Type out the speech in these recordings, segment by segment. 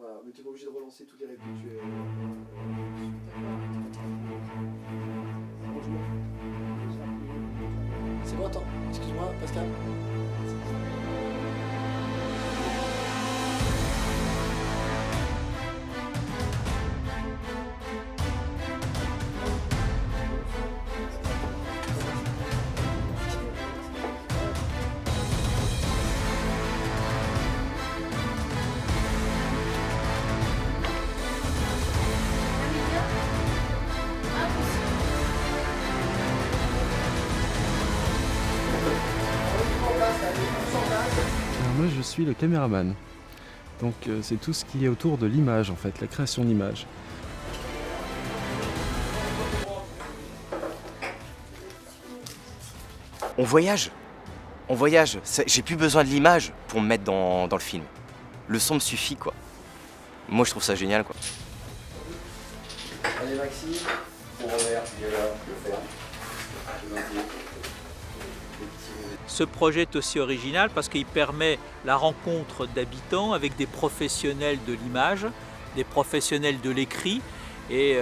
Voilà, mais tu n'es pas obligé de relancer toutes les répliques. C'est bon, attends. Excuse-moi, Pascal. Alors moi je suis le caméraman, donc c'est tout ce qui est autour de l'image en fait, la création d'images. On voyage, j'ai plus besoin de l'image pour me mettre dans le film. Le son me suffit quoi. Moi je trouve ça génial quoi. Allez Maxime, pour revers, il est là, le faire. Ce projet est aussi original parce qu'il permet la rencontre d'habitants avec des professionnels de l'image, des professionnels de l'écrit. Et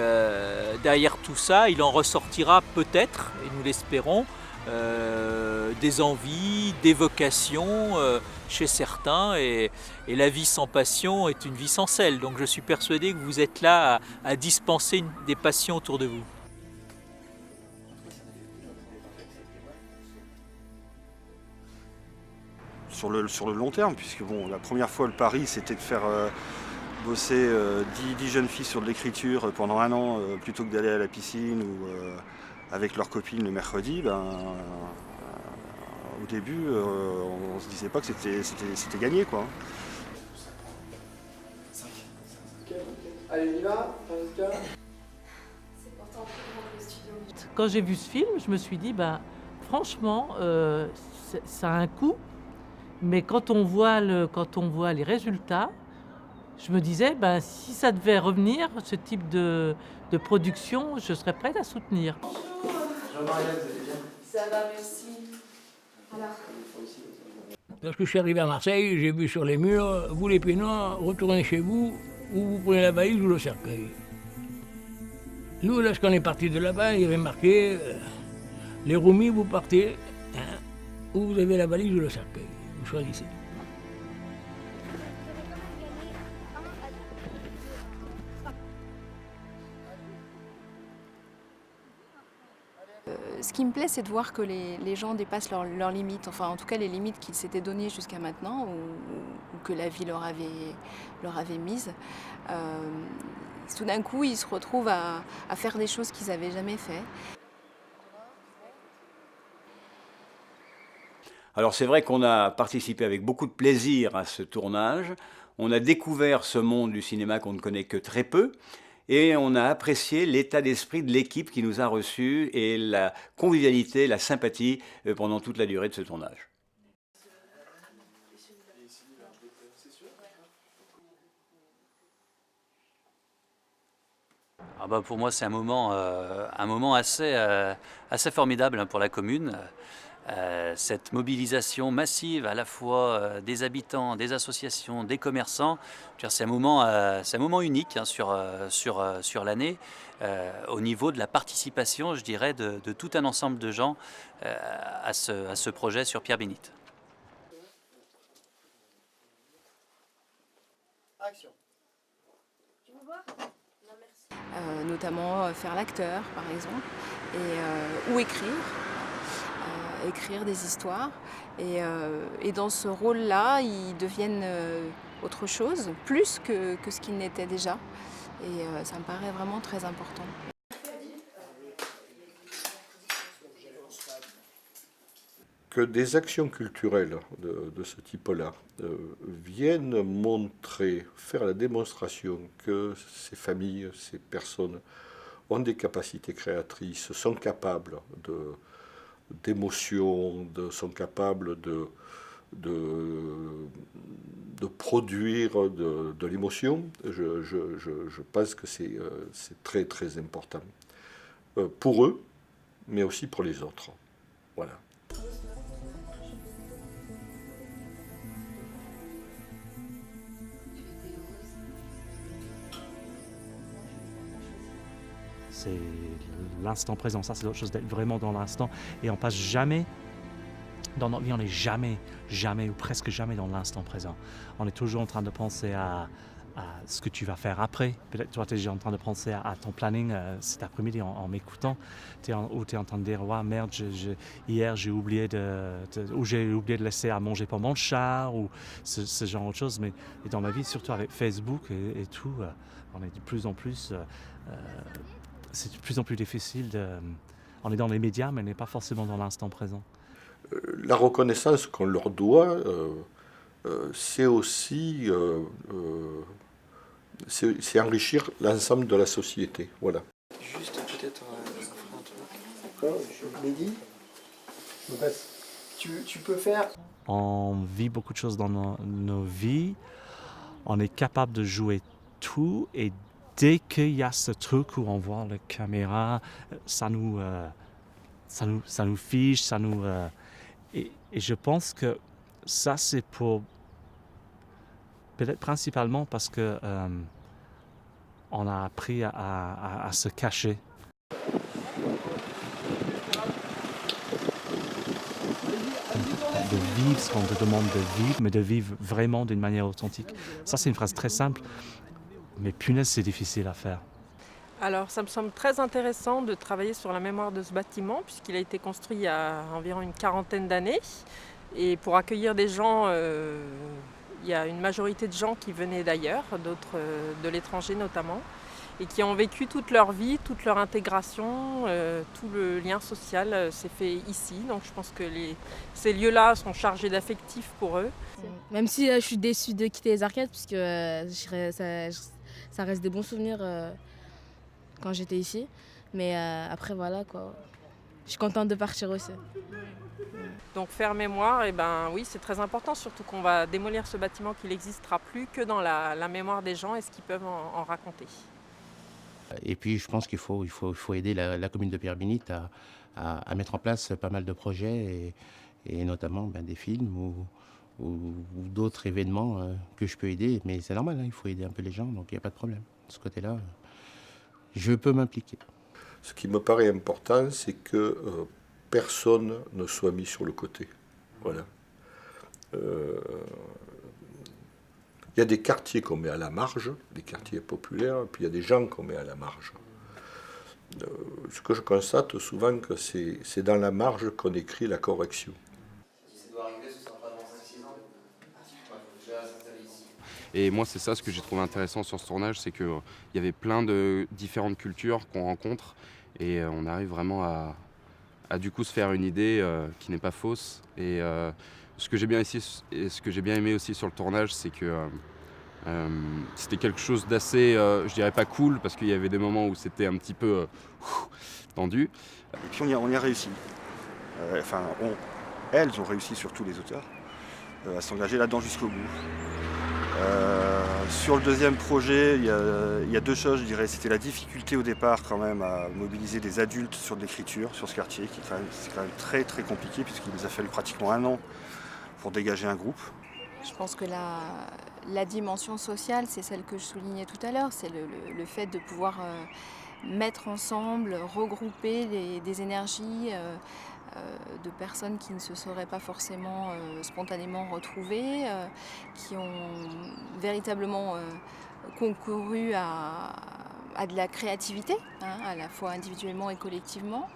derrière tout ça, il en ressortira peut-être, et nous l'espérons, des envies, des vocations chez certains. Et la vie sans passion est une vie sans sel. Donc je suis persuadé que vous êtes là à dispenser des passions autour de vous. Sur le long terme, puisque bon, la première fois le pari c'était de faire bosser 10 jeunes filles sur de l'écriture pendant 1 an plutôt que d'aller à la piscine ou avec leurs copines le mercredi. Au début on se disait pas que c'était gagné quoi. Allez, on y va, Pascal. Quand j'ai vu ce film, je me suis dit, franchement, ça a un coût, mais quand on voit les résultats, je me disais, si ça devait revenir, ce type de production, je serais prête à soutenir. Jean-Marielle, vous allez bien? Ça va, merci. Alors. Lorsque je suis arrivé à Marseille, j'ai vu sur les murs, vous les Pénois, retournez chez vous, ou vous prenez la valise ou le cercueil. Nous, lorsqu'on est parti de là-bas, il y avait marqué les Roumis, vous partez, ou vous avez la valise ou le cercueil. Vous choisissez. Ce qui me plaît, c'est de voir que les gens dépassent leurs limites, enfin en tout cas les limites qu'ils s'étaient données jusqu'à maintenant ou que la vie leur avait mises. Tout d'un coup, ils se retrouvent à faire des choses qu'ils n'avaient jamais fait. Alors c'est vrai qu'on a participé avec beaucoup de plaisir à ce tournage. On a découvert ce monde du cinéma qu'on ne connaît que très peu. Et on a apprécié l'état d'esprit de l'équipe qui nous a reçus et la convivialité, la sympathie pendant toute la durée de ce tournage. Pour moi, c'est un moment assez formidable pour la commune. Cette mobilisation massive à la fois des habitants, des associations, des commerçants, c'est un moment unique sur l'année au niveau de la participation, je dirais, de tout un ensemble de gens à ce projet sur Pierre-Bénite. Action. Tu veux voir? Non, merci. Notamment faire l'acteur, par exemple, ou écrire des histoires. Et dans ce rôle-là, ils deviennent autre chose, plus que ce qu'ils n'étaient déjà. Et ça me paraît vraiment très important. Que des actions culturelles de ce type-là viennent montrer, faire la démonstration que ces familles, ces personnes ont des capacités créatrices, sont capables d'émotion, sont capables de produire de l'émotion, je pense que c'est très très important pour eux, mais aussi pour les autres. Voilà. c'est l'instant présent. Ça, c'est autre chose d'être vraiment dans l'instant. Et on passe jamais, dans notre vie, on n'est jamais ou presque jamais dans l'instant présent. On est toujours en train de penser à ce que tu vas faire après. Peut-être toi, tu es déjà en train de penser à ton planning cet après-midi en m'écoutant. Ou tu es en train de dire, ouais, merde, hier j'ai oublié de laisser à manger pour mon chat, ou ce genre de choses. Mais dans ma vie, surtout avec Facebook et tout, on est de plus en plus... c'est de plus en plus difficile. On est dans les médias, mais on n'est pas forcément dans l'instant présent. La reconnaissance qu'on leur doit, c'est aussi c'est enrichir l'ensemble de la société. Voilà. Juste peut-être un truc. Mehdi, tu peux faire. On vit beaucoup de choses dans nos vies. On est capable de jouer tout, et dès qu'il y a ce truc où on voit la caméra, ça nous fiche, et je pense que ça, c'est pour peut-être principalement parce que on a appris à se cacher. De vivre ce qu'on te demande de vivre, mais de vivre vraiment d'une manière authentique. Ça, c'est une phrase très simple, mais punaise, c'est difficile à faire. Alors, ça me semble très intéressant de travailler sur la mémoire de ce bâtiment, puisqu'il a été construit il y a environ une quarantaine d'années. Et pour accueillir des gens, il y a une majorité de gens qui venaient d'ailleurs, d'autres de l'étranger notamment, et qui ont vécu toute leur vie, toute leur intégration, tout le lien social s'est fait ici. Donc je pense que ces lieux-là sont chargés d'affectifs pour eux. Même si je suis déçue de quitter les arcades, puisque ça reste des bons souvenirs quand j'étais ici. Mais après voilà quoi, je suis contente de partir aussi. Donc faire mémoire, eh ben, oui, c'est très important, surtout qu'on va démolir ce bâtiment qui n'existera plus que dans la mémoire des gens et ce qu'ils peuvent en raconter. Et puis je pense qu'il faut aider la commune de Pierre-Bénite à mettre en place pas mal de projets, et notamment des films ou d'autres événements que je peux aider. Mais c'est normal, hein, il faut aider un peu les gens, donc il n'y a pas de problème. De ce côté-là, je peux m'impliquer. Ce qui me paraît important, c'est que personne ne soit mis sur le côté. Voilà. Il y a des quartiers qu'on met à la marge, des quartiers populaires, puis il y a des gens qu'on met à la marge. Ce que je constate souvent, que c'est dans la marge qu'on écrit la correction. Si ça doit arriver, ce sera pas dans 5-6 ans. Il faut déjà s'installer ici. Et moi, c'est ça ce que j'ai trouvé intéressant sur ce tournage, c'est qu'il y avait plein de différentes cultures qu'on rencontre, et on arrive vraiment à du coup se faire une idée qui n'est pas fausse. Et ce que j'ai bien ici, et ce que j'ai bien aimé aussi sur le tournage, c'est que c'était quelque chose d'assez, je dirais pas cool, parce qu'il y avait des moments où c'était un petit peu tendu. Et puis on y a réussi. Elles ont réussi, surtout les auteurs, à s'engager là-dedans jusqu'au bout. Sur le deuxième projet, il y a deux choses, je dirais. C'était la difficulté au départ quand même à mobiliser des adultes sur de l'écriture, sur ce quartier, c'est quand même très très compliqué, puisqu'il nous a fallu pratiquement 1 an pour dégager un groupe. Je pense que la dimension sociale, c'est celle que je soulignais tout à l'heure, c'est le fait de pouvoir mettre ensemble, regrouper des énergies de personnes qui ne se seraient pas forcément spontanément retrouvées, qui ont véritablement concouru à de la créativité, hein, à la fois individuellement et collectivement.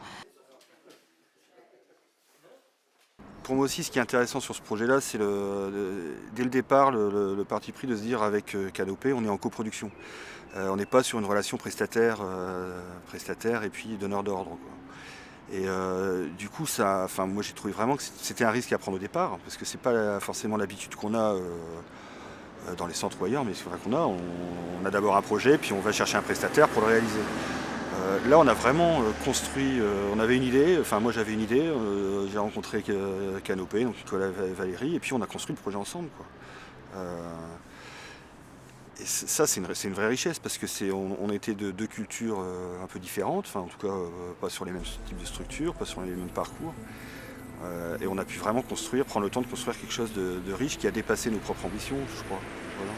Pour moi aussi, ce qui est intéressant sur ce projet-là, c'est dès le départ le parti pris de se dire avec Canopée, on est en coproduction. On n'est pas sur une relation prestataire et puis donneur d'ordre, quoi. Et du coup, moi j'ai trouvé vraiment que c'était un risque à prendre au départ, parce que c'est pas forcément l'habitude qu'on a dans les centres ou ailleurs, mais c'est vrai on a d'abord un projet, puis on va chercher un prestataire pour le réaliser. Là, on a vraiment construit, on avait une idée, moi j'avais une idée, j'ai rencontré Canopée, donc Nicolas Valérie, et puis on a construit le projet ensemble, quoi. Et ça, c'est une vraie richesse, parce que on était de deux cultures un peu différentes, en tout cas pas sur les mêmes types de structures, pas sur les mêmes parcours. Et on a pu vraiment prendre le temps de construire quelque chose de riche qui a dépassé nos propres ambitions, je crois. Voilà.